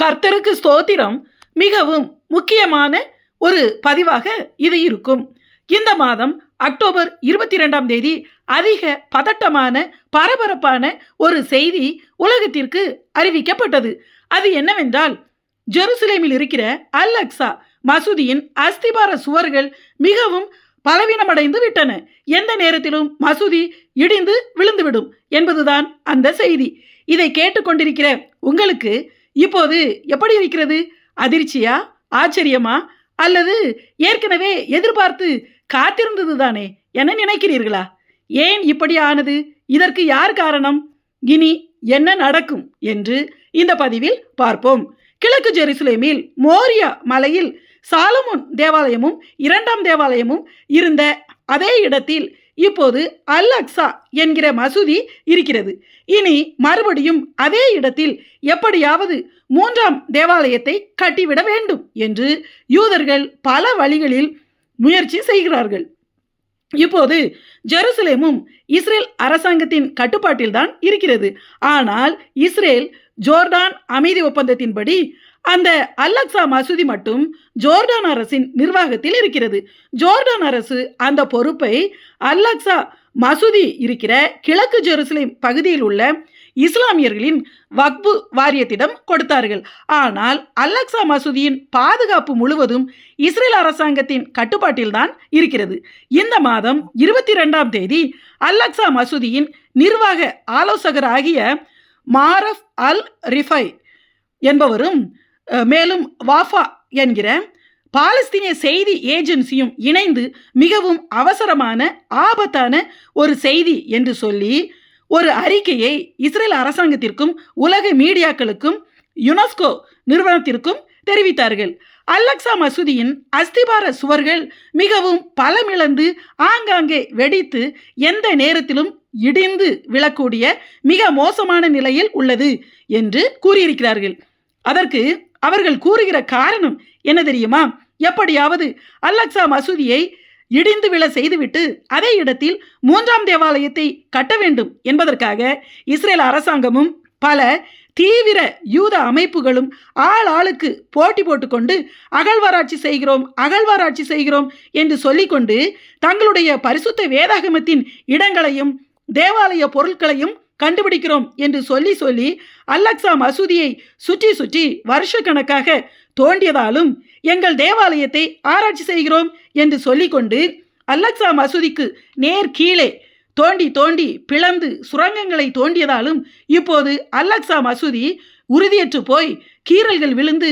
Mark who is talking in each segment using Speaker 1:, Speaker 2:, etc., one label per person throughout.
Speaker 1: கர்த்தருக்கு ஸ்தோத்திரம். மிகவும் முக்கியமான ஒரு பதிவாக இது இருக்கும். இந்த மாதம் அக்டோபர் 22ஆம் தேதி அதிக பதட்டமான பரபரப்பான ஒரு செய்தி உலகத்திற்கு அறிவிக்கப்பட்டது. அது என்னவென்றால், ஜெருசலேமில் இருக்கிற அல் அக்ஸா மசூதியின் அஸ்திபார சுவர்கள் மிகவும் பலவீனமடைந்து விட்டன. எந்த நேரத்திலும் மசூதி இடிந்து விழுந்துவிடும் என்பதுதான் அந்த செய்தி. இதை கேட்டுக்கொண்டிருக்கிற உங்களுக்கு இப்போது எப்படி இருக்கிறது? அதிர்ச்சியா, ஆச்சரியமா, அல்லது ஏற்கனவே எதிர்பார்த்து காத்திருந்தது தானே என நினைக்கிறீர்களா? ஏன் இப்படி ஆனது? இதற்கு யார் காரணம்? இனி என்ன நடக்கும் என்று இந்த பதிவில் பார்ப்போம். கிழக்கு ஜெருசலேமில் மோரியா மலையில் சாலமோன் தேவாலயமும் 2ஆம் தேவாலயமும் இருந்த அதே இடத்தில் இப்போது அல் அக்ஸா என்கிற மசூதி இருக்கிறது. இனி மறுபடியும் அதே இடத்தில் எப்படியாவது 3ஆம் தேவாலயத்தை கட்டிவிட வேண்டும் என்று யூதர்கள் பல வழிகளில் முயற்சி செய்கிறார்கள். இப்போது ஜெருசலேமும் இஸ்ரேல் அரசாங்கத்தின் கட்டுப்பாட்டில்தான் இருக்கிறது. ஆனால் இஸ்ரேல் ஜோர்டான் அமைதி ஒப்பந்தத்தின்படி அந்த அல் அக்ஸா மசூதி மட்டும் ஜோர்டான் அரசின் நிர்வாகத்தில் இருக்கிறது. ஜோர்டான் அரசு அந்த பொறுப்பை அல் அக்ஸா மசூதி இருக்கிற கிழக்கு ஜெருசலேம் பகுதியில் உள்ள இஸ்லாமியர்களின் வக்பு வாரியத்திடம் கொடுத்தார்கள். ஆனால் அல் அக்ஸா மசூதியின் பாதுகாப்பு முழுவதும் இஸ்ரேல் அரசாங்கத்தின் கட்டுப்பாட்டில்தான் இருக்கிறது. இந்த மாதம் 22ஆம் தேதி அல் அக்ஸா மசூதியின் நிர்வாக ஆலோசகராகிய மாரஃப் அல் ரிஃபை என்பவரும் மேலும் வாஃபா என்கிற பாலஸ்தீனிய செய்தி ஏஜென்சியும் இணைந்து மிகவும் அவசரமான ஆபத்தான ஒரு செய்தி என்று சொல்லி ஒரு அறிக்கையை இஸ்ரேல் அரசாங்கத்திற்கும் உலக மீடியாக்களுக்கும் யுனெஸ்கோ நிறுவனத்திற்கும் தெரிவித்தார்கள். அல் அக்ஸா மசூதியின் அஸ்திபார சுவர்கள் மிகவும் பலமிழந்து ஆங்காங்கே வெடித்து எந்த நேரத்திலும் இடிந்து விழக்கூடிய மிக மோசமான நிலையில் உள்ளது என்று கூறியிருக்கிறார்கள். அதற்கு அவர்கள் கூறுகிற காரணம் என்ன தெரியுமா? எப்படியாவது அல் அக்ஸா மசூதியை இடிந்து விழ செய்துவிட்டு அதே இடத்தில் 3ஆம் தேவாலயத்தை கட்ட வேண்டும் என்பதற்காக இஸ்ரேல் அரசாங்கமும் பல தீவிர யூத அமைப்புகளும் ஆளுக்கு போட்டி போட்டுக்கொண்டு அகழ்வாராய்ச்சி செய்கிறோம் என்று சொல்லிக்கொண்டு தங்களுடைய பரிசுத்த வேதாகமத்தின் இடங்களையும் தேவாலய பொருட்களையும் கண்டுபிடிக்கிறோம் என்று சொல்லி அல் அக்ஸா மசூதியை சுற்றி வருஷக்கணக்காக தோண்டியதாலும் எங்கள் தேவாலயத்தை ஆராய்ச்சி செய்கிறோம் என்று சொல்லிக்கொண்டு அல் அக்ஸா மசூதிக்கு நேர் கீழே தோண்டி பிளந்து சுரங்கங்களை தோண்டியதாலும் இப்போது அல் அக்ஸா மசூதி உறுதியற்று போய் கீறல்கள் விழுந்து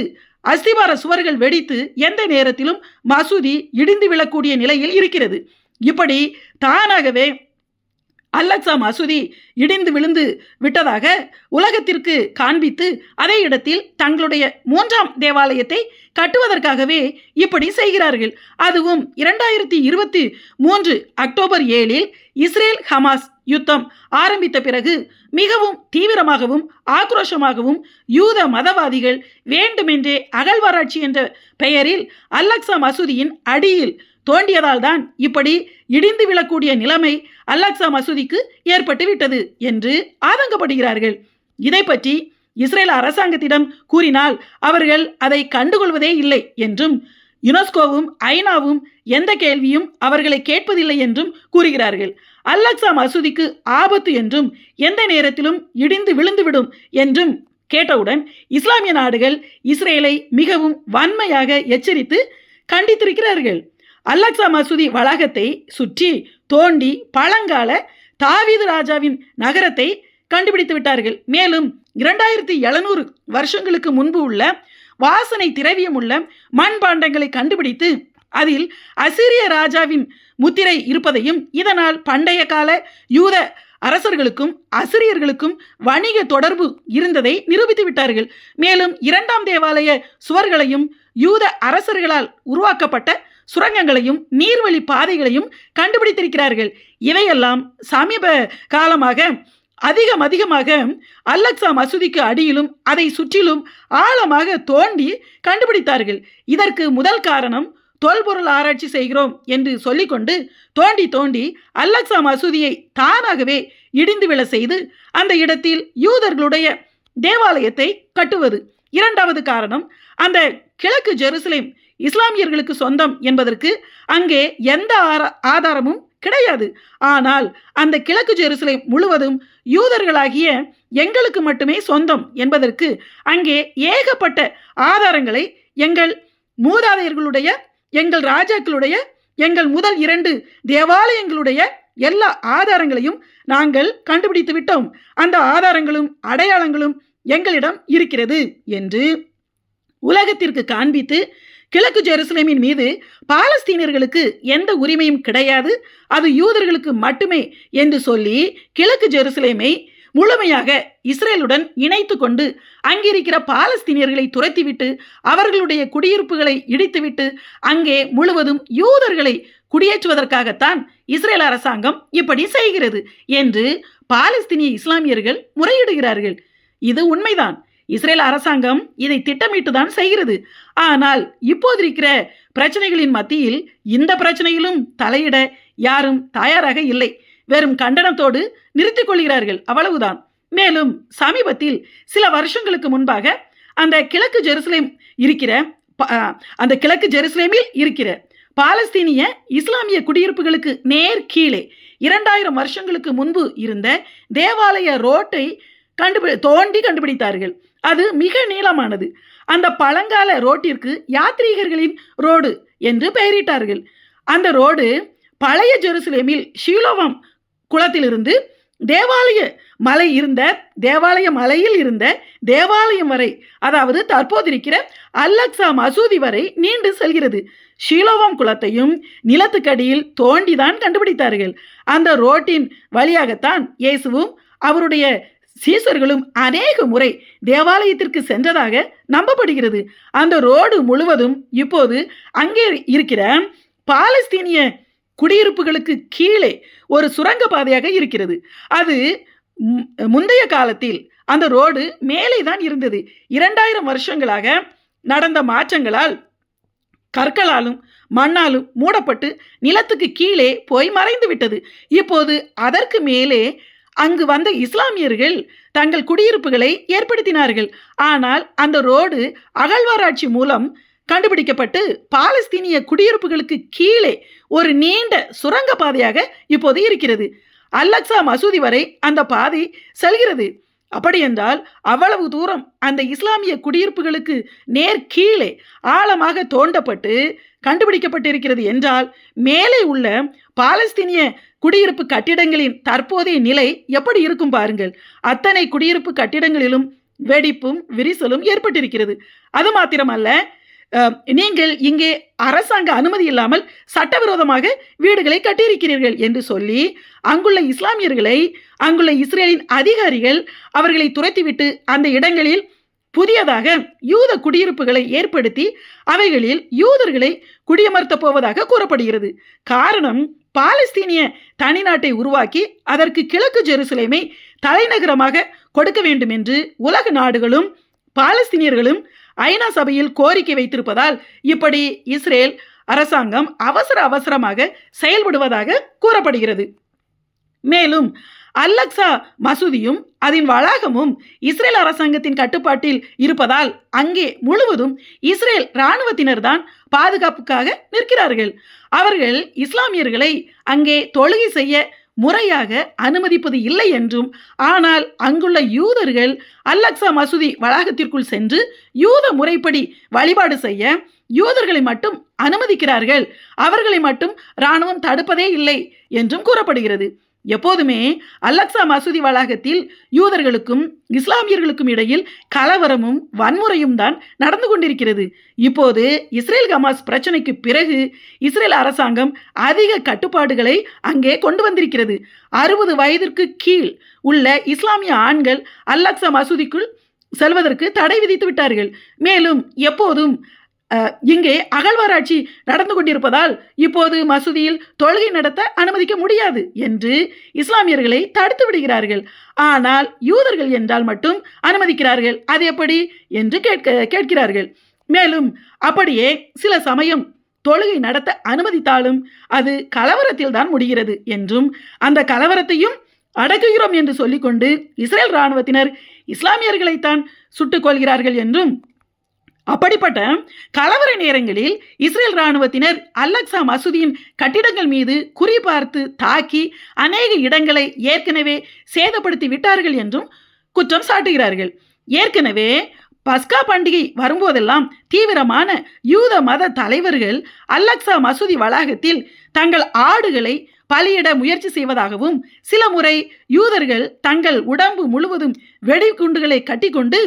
Speaker 1: அஸ்திபார சுவர்கள் வெடித்து எந்த நேரத்திலும் மசூதி இடிந்து விழக்கூடிய நிலையில் இருக்கிறது. இப்படி தானாகவே அல் அக்ஸா மசூதி இடிந்து விழுந்து விட்டதாக உலகத்திற்கு காண்பித்து அதே இடத்தில் தங்களுடைய 3ஆம் தேவாலயத்தை கட்டுவதற்காகவே இப்படி செய்கிறார்கள். அதுவும் 2023 அக்டோபர் 7இல் இஸ்ரேல் ஹமாஸ் யுத்தம் ஆரம்பித்த பிறகு மிகவும் தீவிரமாகவும் ஆக்ரோஷமாகவும் யூத மதவாதிகள் வேண்டுமென்றே அகழ்வாராய்ச்சி என்ற பெயரில் அல் அக்ஸா மசூதியின் அடியில் தோண்டியதால் தான் இப்படி இடிந்து விழக்கூடிய நிலைமை அல் அக்ஸா மசூதிக்கு ஏற்பட்டுவிட்டது என்று ஆதங்கப்படுகிறார்கள். இதை பற்றி இஸ்ரேல் அரசாங்கத்திடம் கூறினால் அவர்கள் அதை கண்டுகொள்வதே இல்லை என்றும் யுனெஸ்கோவும் ஐநாவும் எந்த கேள்வியும் அவர்களை கேட்பதில்லை என்றும் கூறுகிறார்கள். அல் அக்ஸா மசூதிக்கு ஆபத்து என்றும் எந்த நேரத்திலும் இடிந்து விழுந்துவிடும் என்றும் கேட்டவுடன் இஸ்லாமிய நாடுகள் இஸ்ரேலை மிகவும் வன்மையாக எச்சரித்து கண்டித்திருக்கிறார்கள். அல் அக்ஸா மசூதி வளாகத்தை சுற்றி தோண்டி பழங்கால தாவீது ராஜாவின் நகரத்தை கண்டுபிடித்து விட்டார்கள். மேலும் 2700 வருஷங்களுக்கு முன்பு உள்ள வாசனை திரவியம் உள்ள மண்பாண்டங்களை கண்டுபிடித்து அதில் அசிரிய ராஜாவின் முத்திரை இருப்பதையும் இதனால் பண்டைய கால யூத அரசர்களுக்கும் அசிரியர்களுக்கும் வணிக தொடர்பு இருந்ததை நிரூபித்து விட்டார்கள். மேலும் 2ஆம் தேவாலய சுவர்களையும் யூத அரசர்களால் உருவாக்கப்பட்ட சுரங்கங்களையும் நீர்வழி பாதைகளையும் கண்டுபிடித்திருக்கிறார்கள். இவையெல்லாம் சமீப காலமாக அதிகமாக அல் அக்ஸா மசூதிக்கு அடியிலும் அதை சுற்றிலும் ஆழமாக தோண்டி கண்டுபிடித்தார்கள். இதற்கு முதல் காரணம் தொல்பொருள் ஆராய்ச்சி செய்கிறோம் என்று சொல்லிக்கொண்டு தோண்டி அல் அக்ஸா மசூதியை தானாகவே இடிந்து விழ செய்து அந்த இடத்தில் யூதர்களுடைய தேவாலயத்தை கட்டுவது. இரண்டாவது காரணம், அந்த கிழக்கு ஜெருசலேம் இஸ்லாமியர்களுக்கு சொந்தம் என்பதற்கு அங்கே எந்த ஆதாரமும் கிடையாது. ஆனால் அந்த கிழக்கு ஜெருசலேம் முழுவதும் யூதர்களாகிய எங்களுக்கு மட்டுமே சொந்தம் என்பதற்கு அங்கே ஏகப்பட்ட ஆதாரங்களை எங்கள் மூதாதையர்களுடைய, எங்கள் ராஜாக்களுடைய, எங்கள் முதல் 2 தேவாலயங்களுடைய எல்லா ஆதாரங்களையும் நாங்கள் கண்டுபிடித்து விட்டோம். அந்த ஆதாரங்களும் அடையாளங்களும் எங்களிடம் இருக்கிறது என்று உலகத்திற்கு காண்பித்து, கிழக்கு ஜெருசலேமின் மீது பாலஸ்தீனியர்களுக்கு எந்த உரிமையும் கிடையாது, அது யூதர்களுக்கு மட்டுமே என்று சொல்லி கிழக்கு ஜெருசலேமை முழுமையாக இஸ்ரேலுடன் இணைத்து கொண்டு அங்கிருக்கிற பாலஸ்தீனியர்களை துரத்திவிட்டு அவர்களுடைய குடியிருப்புகளை இடித்துவிட்டு அங்கே முழுவதும் யூதர்களை குடியேற்றுவதற்காகத்தான் இஸ்ரேல் அரசாங்கம் இப்படி செய்கிறது என்று பாலஸ்தீனிய இஸ்லாமியர்கள் முறையிடுகிறார்கள். இது உண்மைதான். இஸ்ரேல் அரசாங்கம் இதை திட்டமிட்டுதான் செய்கிறது. ஆனால் இப்போது இருக்கிற பிரச்சனைகளின் மத்தியில் இந்த பிரச்சனையிலும் தலையிட யாரும் தயாராக இல்லை. வெறும் கண்டனத்தோடு நிறுத்திக் கொள்கிறார்கள், அவ்வளவுதான். மேலும் சமீபத்தில் சில வருஷங்களுக்கு முன்பாக அந்த கிழக்கு ஜெருசலேமில் இருக்கிற பாலஸ்தீனிய இஸ்லாமிய குடியிருப்புகளுக்கு நேர் கீழே 2000 வருஷங்களுக்கு முன்பு இருந்த தேவாலய ரோட்டை தோண்டி கண்டுபிடித்தார்கள். அது மிக நீளமானது. அந்த பழங்கால ரோட்டிற்கு யாத்ரீகர்களின் ரோடு என்று பெயரிட்டார்கள். அந்த ரோடு பழைய ஜெருசலேமில் ஷீலோவாம் குளத்திலிருந்து தேவாலய மலையில் இருந்த தேவாலயம் வரை, அதாவது தற்போது இருக்கிற அல்-அக்ஸா மசூதி வரை நீண்டு செல்கிறது. ஷீலோவாம் குளத்தையும் நிலத்துக்கடியில் தோண்டிதான் கண்டுபிடித்தார்கள். அந்த ரோட்டின் வழியாகத்தான் இயேசுவும் அவருடைய சீசர்களும் அநேக முறை தேவாலயத்திற்கு சென்றதாக நம்பப்படுகிறது. அந்த ரோடு முழுவதும் இப்போது அங்கே இருக்கிற பாலஸ்தீனிய குடியிருப்புகளுக்கு கீழே ஒரு சுரங்க பாதையாக இருக்கிறது. அது முந்தைய காலத்தில் அந்த ரோடு மேலே தான் இருந்தது. 2000 வருஷங்களாக நடந்த மாற்றங்களால் கற்களாலும் மண்ணாலும் மூடப்பட்டு நிலத்துக்கு கீழே போய் மறைந்து விட்டது. இப்போது அதற்கு மேலே அங்கு வந்த இஸ்லாமியர்கள் தங்கள் குடியிருப்புகளை ஏற்படுத்தினார்கள். ஆனால் அந்த ரோடு அகழ்வாராய்ச்சி மூலம் கண்டுபிடிக்கப்பட்டு பாலஸ்தீனிய குடியிருப்புகளுக்கு கீழே ஒரு நீண்ட சுரங்க பாதையாக இப்போது இருக்கிறது. அல்-அக்ஸா மசூதி வரை அந்த பாதை செல்கிறது. அப்படி என்றால் அவ்வளவு தூரம் அந்த இஸ்லாமிய குடியிருப்புகளுக்கு நேர் கீழே ஆழமாக தோண்டப்பட்டு கண்டுபிடிக்கப்பட்டிருக்கிறது என்றால் மேலே உள்ள பாலஸ்தீனிய குடியிருப்பு கட்டிடங்களின் தற்போதைய நிலை எப்படி இருக்கும் பாருங்கள். அத்தனை குடியிருப்பு கட்டிடங்களிலும் வெடிப்பும் விரிசலும் ஏற்பட்டிருக்கிறது. அது மாத்திரமல்ல, நீங்கள் இங்கே அரசாங்க அனுமதி இல்லாமல் சட்டவிரோதமாக வீடுகளை கட்டியிருக்கிறீர்கள் என்று சொல்லி அங்குள்ள இஸ்லாமியர்களை, அங்குள்ள இஸ்ரேலின் அதிகாரிகள் அவர்களை துரத்திவிட்டு அந்த இடங்களில் புதியதாக யூத குடியிருப்புகளை ஏற்படுத்தி அவைகளில் யூதர்களை குடியமர்த்தப் போவதாக கூறப்படுகிறது. காரணம், பாலஸ்தீனிய தனிநாட்டை உருவாக்கி அதற்கு கிழக்கு ஜெருசலேமை தலைநகரமாக கொடுக்க வேண்டும் என்று உலக நாடுகளும் பாலஸ்தீனியர்களும் ஐநா சபையில் கோரிக்கை வைத்திருப்பதால் இப்படி இஸ்ரேல் அரசாங்கம் அவசரமாக செயல்படுவதாக கூறப்படுகிறது. மேலும் அல்-அக்ஸா மசூதியும் அதன் வளாகமும் இஸ்ரேல் அரசாங்கத்தின் கட்டுப்பாட்டில் இருப்பதால் அங்கே முழுவதும் இஸ்ரேல் இராணுவத்தினர் தான் பாதுகாப்புக்காக நிற்கிறார்கள். அவர்கள் இஸ்லாமியர்களை அங்கே தொழுகை செய்ய முறையாக அனுமதிப்பது இல்லை என்றும், ஆனால் அங்குள்ள யூதர்கள் அல்-அக்ஸா மசூதி வளாகத்திற்குள் சென்று யூத முறைப்படி வழிபாடு செய்ய யூதர்களை மட்டும் அனுமதிக்கிறார்கள், அவர்களை மட்டும் இராணுவம் தடுப்பதே இல்லை என்றும் கூறப்படுகிறது. எப்போதுமே அல்-அக்ஸா மசூதி வளாகத்தில் யூதர்களுக்கும் இஸ்லாமியர்களுக்கும் இடையில் கலவரமும் வன்முறையும் தான் நடந்து கொண்டிருக்கிறது. இப்போது இஸ்ரேல் ஹமாஸ் பிரச்சனைக்கு பிறகு இஸ்ரேல் அரசாங்கம் அதிக கட்டுப்பாடுகளை அங்கே கொண்டு வந்திருக்கிறது. 60 வயதிற்கு கீழ் உள்ள இஸ்லாமிய ஆண்கள் அல்-அக்ஸா மசூதிக்குள் செல்வதற்கு தடை விதித்து விட்டார்கள். மேலும் எப்போதும் இங்கே அகழ்வாராய்ச்சி நடந்து கொண்டிருப்பதால் இப்போது மசூதியில் தொழுகை நடத்த அனுமதிக்க முடியாது என்று இஸ்லாமியர்களை தடுத்து விடுகிறார்கள். ஆனால் யூதர்கள் என்றால் மட்டும் அனுமதிக்கிறார்கள். அது எப்படி என்று கேட்கிறார்கள். மேலும் அப்படியே சில சமயம் தொழுகை நடத்த அனுமதித்தாலும் அது கலவரத்தில் தான் முடிகிறது என்றும், அந்த கலவரத்தையும் அடக்குகிறோம் என்று சொல்லிக்கொண்டு இஸ்ரேல் இராணுவத்தினர் இஸ்லாமியர்களைத்தான் சுட்டுக் கொள்கிறார்கள் என்றும், அப்படிப்பட்ட கலவர நேரங்களில் இஸ்ரேல் இராணுவத்தினர் அல்-அக்ஸா மசூதியின் கட்டிடங்கள் மீது குறிபார்த்து தாக்கி அநேக இடங்களை ஏற்கனவே சேதப்படுத்தி விட்டார்கள் என்றும் குற்றம் சாட்டுகிறார்கள். ஏற்கனவே பஸ்கா பண்டிகை வரும்போதெல்லாம் தீவிரமான யூத மத தலைவர்கள் அல்-அக்ஸா மசூதி வளாகத்தில் தங்கள் ஆடுகளை பலியிட முயற்சி செய்வதாகவும், சில முறை யூதர்கள் தங்கள் உடம்பு முழுவதும் வெடிகுண்டுகளை கட்டிக்கொண்டு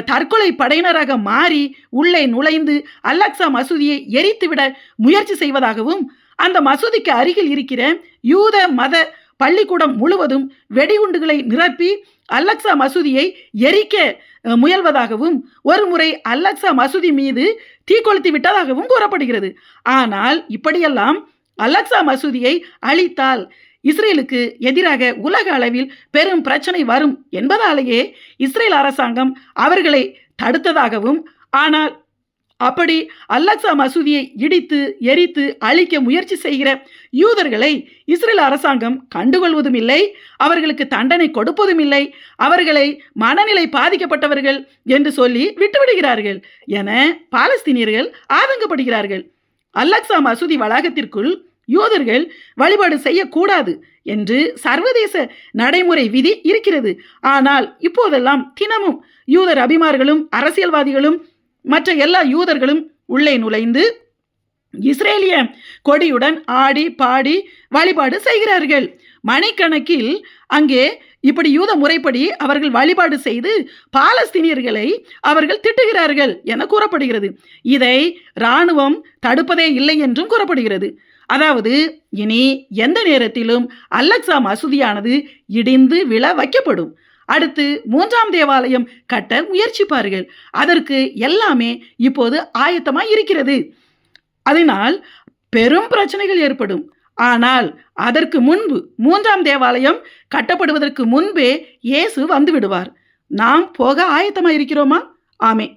Speaker 1: தற்கொலை படையினராக மாறி உள்ளே நுழைந்து அல்-அக்ஸா மசூதியை எரித்துவிட முயற்சி செய்வதாகவும், அந்த மசூதிக்கு அருகில் இருக்கிற யூத மத பள்ளிக்கூடம் முழுவதும் வெடிகுண்டுகளை நிரப்பி அல்-அக்ஸா மசூதியை எரிக்க முயல்வதாகவும், ஒரு முறை அல்-அக்ஸா மசூதி மீது தீக்கொளுத்தி விட்டதாகவும் கூறப்படுகிறது. ஆனால் இப்படியெல்லாம் அல்-அக்ஸா மசூதியை அழித்தால் இஸ்ரேலுக்கு எதிராக உலக அளவில் பெரும் பிரச்சனை வரும் என்பதாலேயே இஸ்ரேல் அரசாங்கம் அவர்களை தடுத்ததாகவும், ஆனால் அப்படி அல்-அக்ஸா மசூதியை இடித்து எரித்து அழிக்க முயற்சி செய்கிற யூதர்களை இஸ்ரேல் அரசாங்கம் கண்டுகொள்வதும் இல்லை, அவர்களுக்கு தண்டனை கொடுப்பதும் இல்லை, அவர்களை மனநிலை பாதிக்கப்பட்டவர்கள் என்று சொல்லி விட்டுவிடுகிறார்கள் என பாலஸ்தீனியர்கள் ஆதங்கப்படுகிறார்கள். அல்-அக்ஸா மசூதி வளாகத்திற்குள் யூதர்கள் வழிபாடு செய்யக்கூடாது என்று சர்வதேச நடைமுறை விதி இருக்கிறது. ஆனால் இப்போதெல்லாம் தினமும் யூதர் அபிமார்களும் அரசியல்வாதிகளும் மற்ற எல்லா யூதர்களும் உள்ளே நுழைந்து இஸ்ரேலிய கொடியுடன் ஆடி பாடி வழிபாடு செய்கிறார்கள். மணிக்கணக்கில் அங்கே இப்படி யூத முறைப்படி அவர்கள் வழிபாடு செய்து பாலஸ்தீனியர்களை அவர்கள் திட்டுகிறார்கள் என கூறப்படுகிறது. இதை இராணுவம் தடுப்பதே இல்லை என்றும் கூறப்படுகிறது. அதாவது இனி எந்த நேரத்திலும் அல்-அக்ஸா மசூதியானது இடிந்து விழ வைக்கப்படும். அடுத்து 3ஆம் தேவாலயம் கட்ட முயற்சிப்பார்கள். அதற்கு எல்லாமே இப்போது ஆயத்தமாய் இருக்கிறது. அதனால் பெரும் பிரச்சனைகள் ஏற்படும். ஆனால் அதற்கு முன்பு 3ஆம் தேவாலயம் கட்டப்படுவதற்கு முன்பே இயேசு வந்து விடுவார். நாம் போக ஆயத்தமாய் இருக்கிறோமா? ஆமே.